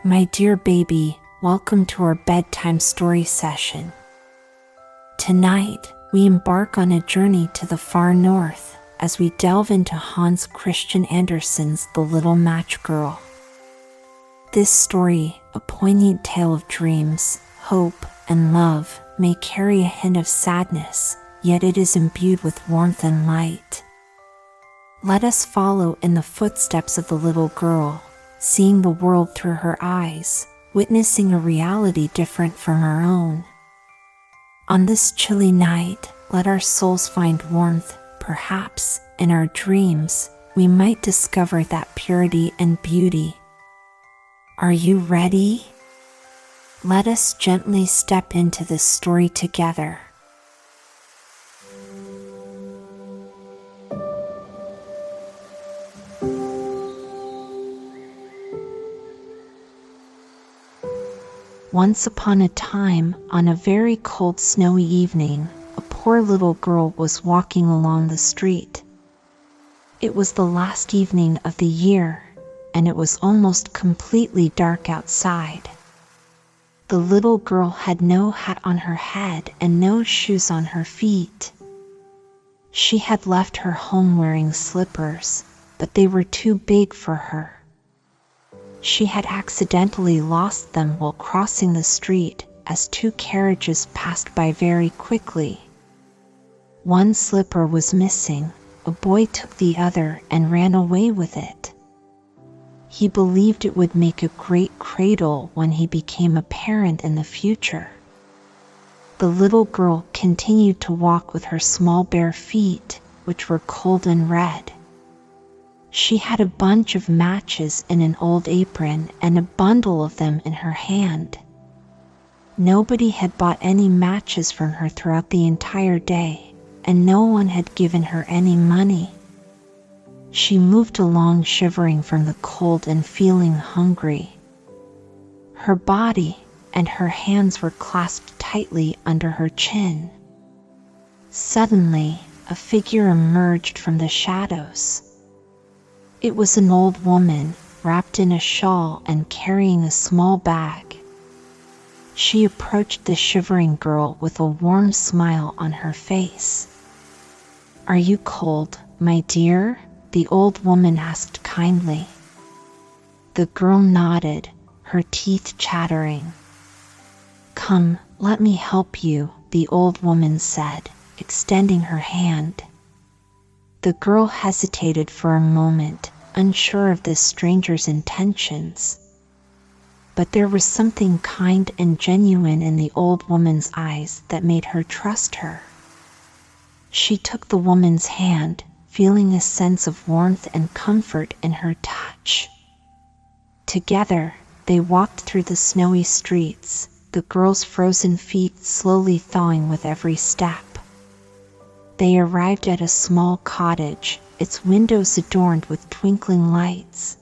My dear baby, welcome to our bedtime story session. Tonight, we embark on a journey to the far north as we delve into Hans Christian Andersen's The Little Match Girl. This story, a poignant tale of dreams, hope, and love, may carry a hint of sadness, yet it is imbued with warmth and light. Let us follow in the footsteps of the little girl, seeing the world through her eyes, witnessing a reality different from our own. On this chilly night, let our souls find warmth. Perhaps, in our dreams, we might discover that purity and beauty. Are you ready? Let us gently step into this story together. Once upon a time, on a very cold snowy evening, a poor little girl was walking along the street. It was the last evening of the year, and it was almost completely dark outside. The little girl had no hat on her head and no shoes on her feet. She had left her home wearing slippers, but they were too big for her. She had accidentally lost them while crossing the street as two carriages passed by very quickly. One slipper was missing. A boy took the other and ran away with it. He believed it would make a great cradle when he became a parent in the future. The little girl continued to walk with her small bare feet, which were cold and red. She had a bunch of matches in an old apron and a bundle of them in her hand. Nobody had bought any matches from her throughout the entire day, and no one had given her any money. She moved along shivering from the cold and feeling hungry. Her body and her hands were clasped tightly under her chin. Suddenly, a figure emerged from the shadows. It was an old woman, wrapped in a shawl and carrying a small bag. She approached the shivering girl with a warm smile on her face. "Are you cold, my dear?" the old woman asked kindly. The girl nodded, her teeth chattering. "Come, let me help you," the old woman said, extending her hand. The girl hesitated for a moment, unsure of this stranger's intentions. But there was something kind and genuine in the old woman's eyes that made her trust her. She took the woman's hand, feeling a sense of warmth and comfort in her touch. Together, they walked through the snowy streets, the girl's frozen feet slowly thawing with every step. They arrived at a small cottage, its windows adorned with twinkling lights.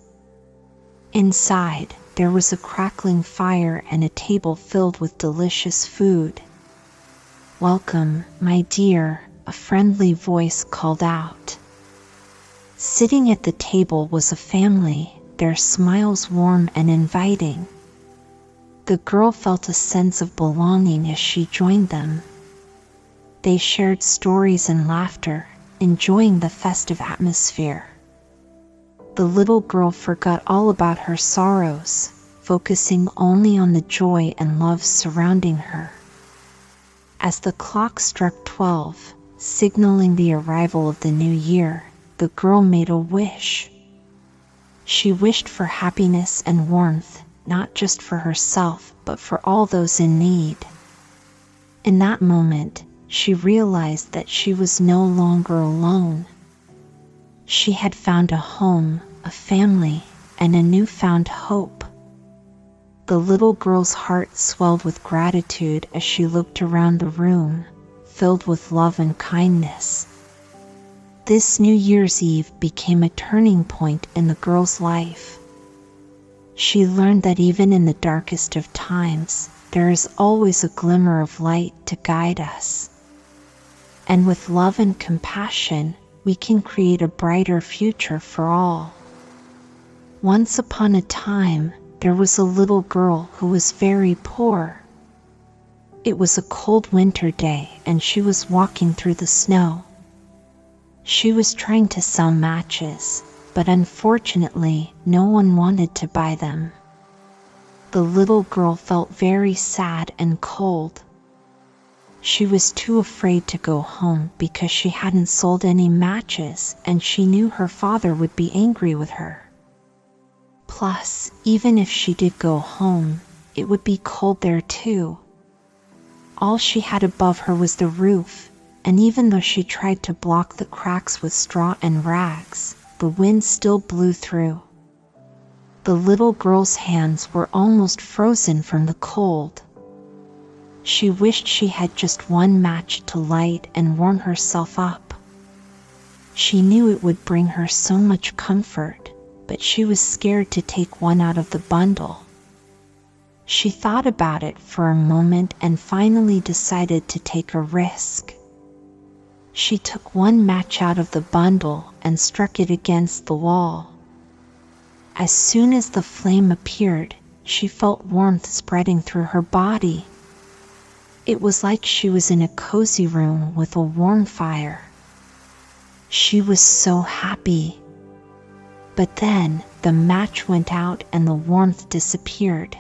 Inside, there was a crackling fire and a table filled with delicious food. "Welcome, my dear," a friendly voice called out. Sitting at the table was a family, their smiles warm and inviting. The girl felt a sense of belonging as she joined them. They shared stories and laughter, enjoying the festive atmosphere. The little girl forgot all about her sorrows, focusing only on the joy and love surrounding her. As the clock struck 12, signaling the arrival of the new year, the girl made a wish. She wished for happiness and warmth, not just for herself, but for all those in need. In that moment, she realized that she was no longer alone. She had found a home, a family, and a newfound hope. The little girl's heart swelled with gratitude as she looked around the room, filled with love and kindness. This New Year's Eve became a turning point in the girl's life. She learned that even in the darkest of times, there is always a glimmer of light to guide us. And with love and compassion, we can create a brighter future for all. Once upon a time, there was a little girl who was very poor. It was a cold winter day and she was walking through the snow. She was trying to sell matches, but unfortunately, no one wanted to buy them. The little girl felt very sad and cold. She was too afraid to go home because she hadn't sold any matches and she knew her father would be angry with her. Plus, even if she did go home, it would be cold there too. All she had above her was the roof, and even though she tried to block the cracks with straw and rags, the wind still blew through. The little girl's hands were almost frozen from the cold. She wished she had just one match to light and warm herself up. She knew it would bring her so much comfort, but she was scared to take one out of the bundle. She thought about it for a moment and finally decided to take a risk. She took one match out of the bundle and struck it against the wall. As soon as the flame appeared, she felt warmth spreading through her body. It was like she was in a cozy room with a warm fire. She was so happy. But then the match went out and the warmth disappeared.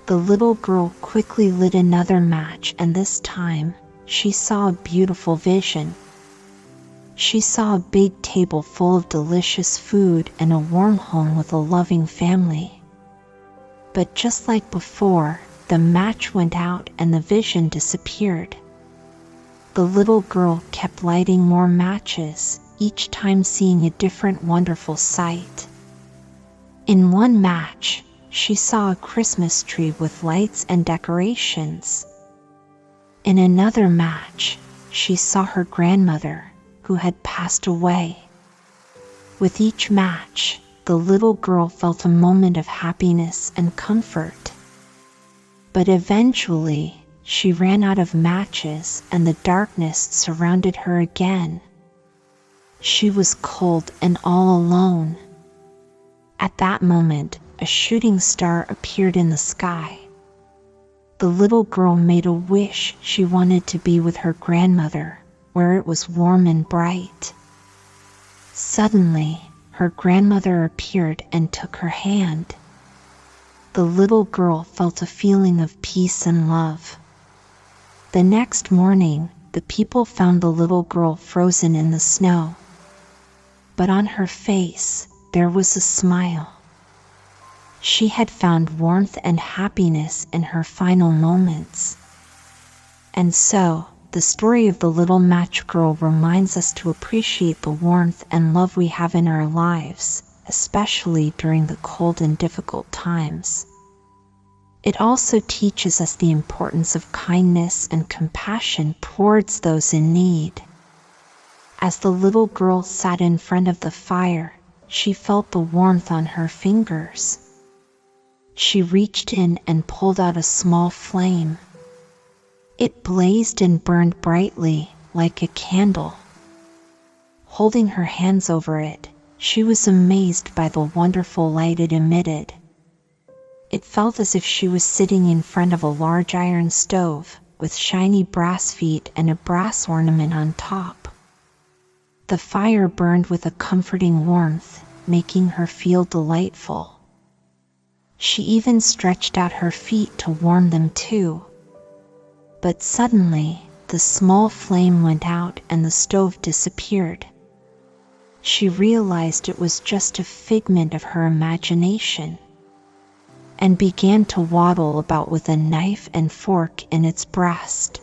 The little girl quickly lit another match, and this time she saw a beautiful vision. She saw a big table full of delicious food and a warm home with a loving family. But just like before, the match went out and the vision disappeared. The little girl kept lighting more matches, each time seeing a different wonderful sight. In one match, she saw a Christmas tree with lights and decorations. In another match, she saw her grandmother, who had passed away. With each match, the little girl felt a moment of happiness and comfort. But eventually, she ran out of matches and the darkness surrounded her again. She was cold and all alone. At that moment, a shooting star appeared in the sky. The little girl made a wish. She wanted to be with her grandmother, where it was warm and bright. Suddenly, her grandmother appeared and took her hand. The little girl felt a feeling of peace and love. The next morning, the people found the little girl frozen in the snow. But on her face, there was a smile. She had found warmth and happiness in her final moments. And so, the story of the little match girl reminds us to appreciate the warmth and love we have in our lives, especially during the cold and difficult times. It also teaches us the importance of kindness and compassion towards those in need. As the little girl sat in front of the fire, she felt the warmth on her fingers. She reached in and pulled out a small flame. It blazed and burned brightly, like a candle. Holding her hands over it, she was amazed by the wonderful light it emitted. It felt as if she was sitting in front of a large iron stove, with shiny brass feet and a brass ornament on top. The fire burned with a comforting warmth, making her feel delightful. She even stretched out her feet to warm them too. But suddenly, the small flame went out and the stove disappeared. She realized it was just a figment of her imagination, and began to waddle about with a knife and fork in its breast.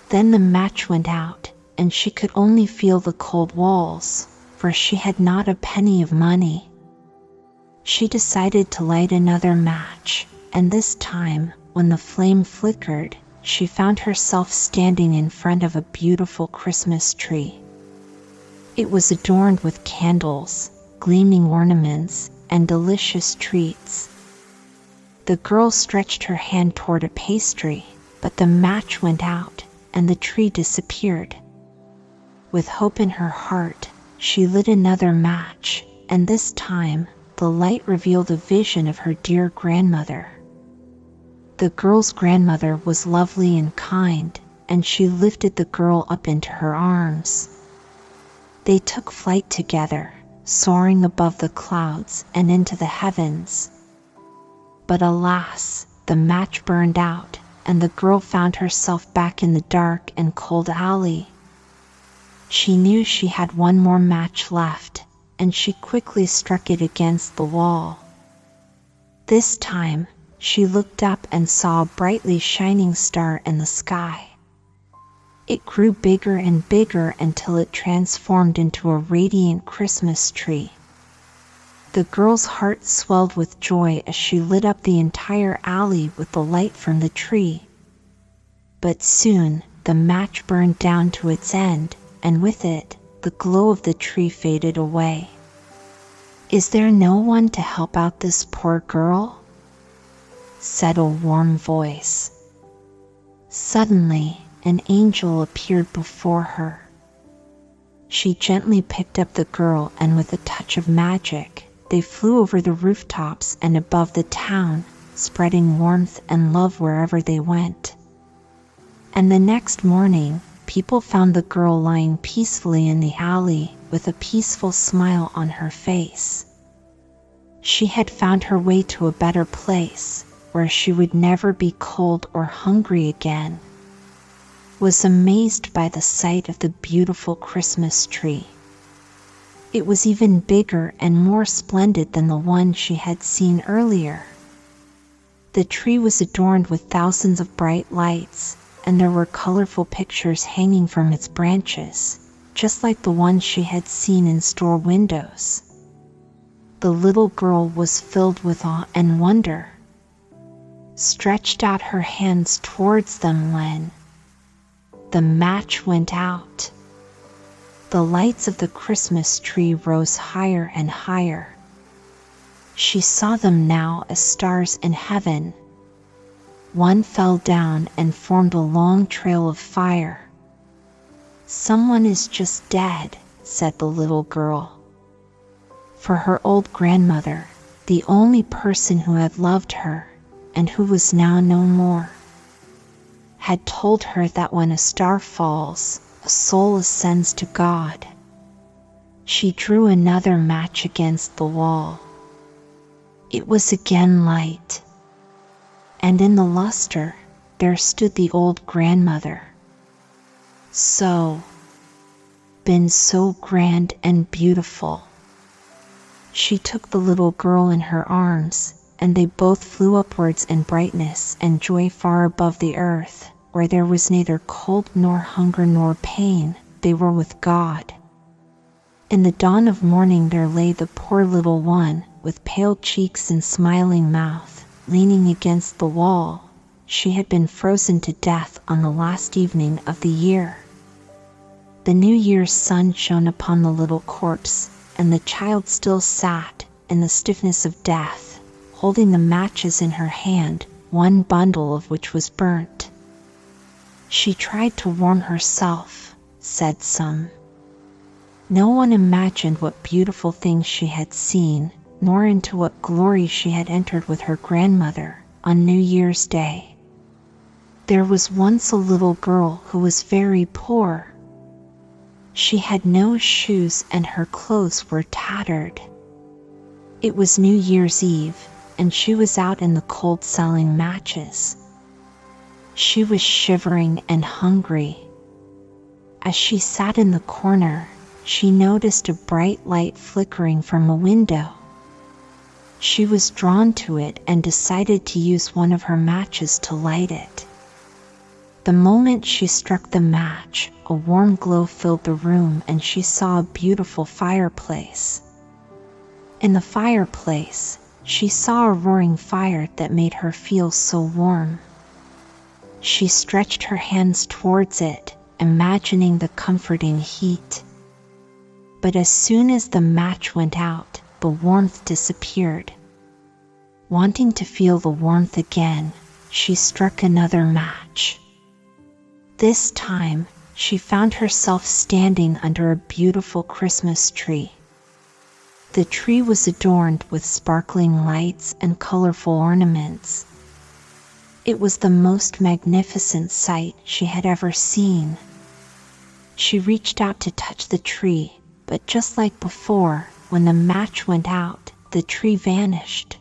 Then the match went out, and she could only feel the cold walls, for she had not a penny of money. She decided to light another match, and this time, when the flame flickered, she found herself standing in front of a beautiful Christmas tree. It was adorned with candles, gleaming ornaments, and delicious treats. The girl stretched her hand toward a pastry, but the match went out, and the tree disappeared. With hope in her heart, she lit another match, and this time, the light revealed a vision of her dear grandmother. The girl's grandmother was lovely and kind, and she lifted the girl up into her arms. They took flight together, soaring above the clouds and into the heavens. But alas, the match burned out, and the girl found herself back in the dark and cold alley. She knew she had one more match left, and she quickly struck it against the wall. This time, she looked up and saw a brightly shining star in the sky. It grew bigger and bigger until it transformed into a radiant Christmas tree. The girl's heart swelled with joy as she lit up the entire alley with the light from the tree. But soon, the match burned down to its end, and with it, the glow of the tree faded away. "Is there no one to help out this poor girl?" said a warm voice. Suddenly, an angel appeared before her. She gently picked up the girl, and with a touch of magic, they flew over the rooftops and above the town, spreading warmth and love wherever they went. And the next morning, people found the girl lying peacefully in the alley with a peaceful smile on her face. She had found her way to a better place, where she would never be cold or hungry again. Was amazed by the sight of the beautiful Christmas tree. It was even bigger and more splendid than the one she had seen earlier. The tree was adorned with thousands of bright lights, and there were colorful pictures hanging from its branches, just like the ones she had seen in store windows. The little girl was filled with awe and wonder, stretched out her hands towards them when the match went out. The lights of the Christmas tree rose higher and higher. She saw them now as stars in heaven. One fell down and formed a long trail of fire. "Someone is just dead," said the little girl. For her old grandmother, the only person who had loved her, and who was now no more, had told her that when a star falls, a soul ascends to God. She drew another match against the wall. It was again light, and in the luster, there stood the old grandmother. Been so grand and beautiful. She took the little girl in her arms, and they both flew upwards in brightness and joy far above the earth, where there was neither cold nor hunger nor pain. They were with God. In the dawn of morning there lay the poor little one, with pale cheeks and smiling mouth, leaning against the wall. She had been frozen to death on the last evening of the year. The New Year's sun shone upon the little corpse, and the child still sat, in the stiffness of death, holding the matches in her hand, one bundle of which was burnt. She tried to warm herself, said some. No one imagined what beautiful things she had seen, nor into what glory she had entered with her grandmother on New Year's Day. There was once a little girl who was very poor. She had no shoes and her clothes were tattered. It was New Year's Eve, and she was out in the cold selling matches. She was shivering and hungry. As she sat in the corner, she noticed a bright light flickering from a window. She was drawn to it and decided to use one of her matches to light it. The moment she struck the match, a warm glow filled the room and she saw a beautiful fireplace. In the fireplace, she saw a roaring fire that made her feel so warm. She stretched her hands towards it, imagining the comforting heat. But as soon as the match went out, the warmth disappeared. Wanting to feel the warmth again, she struck another match. This time, she found herself standing under a beautiful Christmas tree. The tree was adorned with sparkling lights and colorful ornaments. It was the most magnificent sight she had ever seen. She reached out to touch the tree, but just like before, when the match went out, the tree vanished.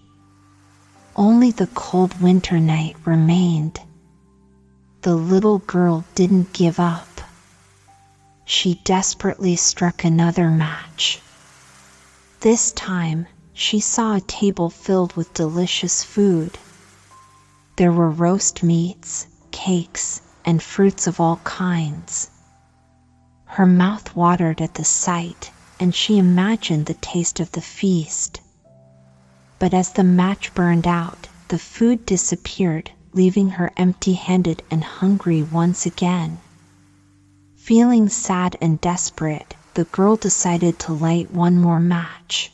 Only the cold winter night remained. The little girl didn't give up. She desperately struck another match. This time, she saw a table filled with delicious food. There were roast meats, cakes, and fruits of all kinds. Her mouth watered at the sight, and she imagined the taste of the feast. But as the match burned out, the food disappeared, leaving her empty-handed and hungry once again. Feeling sad and desperate, the girl decided to light one more match.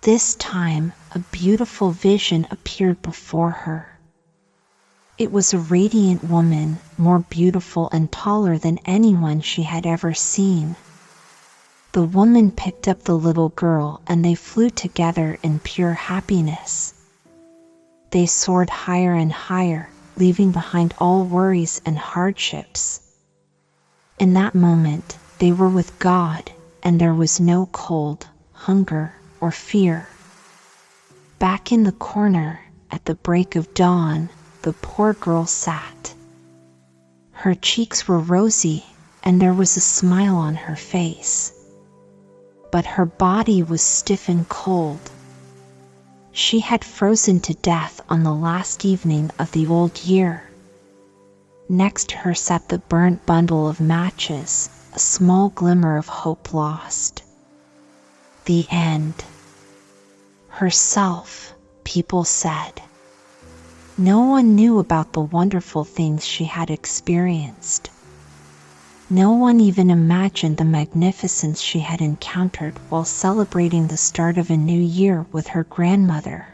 This time, a beautiful vision appeared before her. It was a radiant woman, more beautiful and taller than anyone she had ever seen. The woman picked up the little girl and they flew together in pure happiness. They soared higher and higher, leaving behind all worries and hardships. In that moment, they were with God, and there was no cold, hunger, or fear. Back in the corner, at the break of dawn, the poor girl sat. Her cheeks were rosy, and there was a smile on her face. But her body was stiff and cold. She had frozen to death on the last evening of the old year. Next to her sat the burnt bundle of matches, a small glimmer of hope lost. The end. Herself, people said. No one knew about the wonderful things she had experienced. No one even imagined the magnificence she had encountered while celebrating the start of a new year with her grandmother.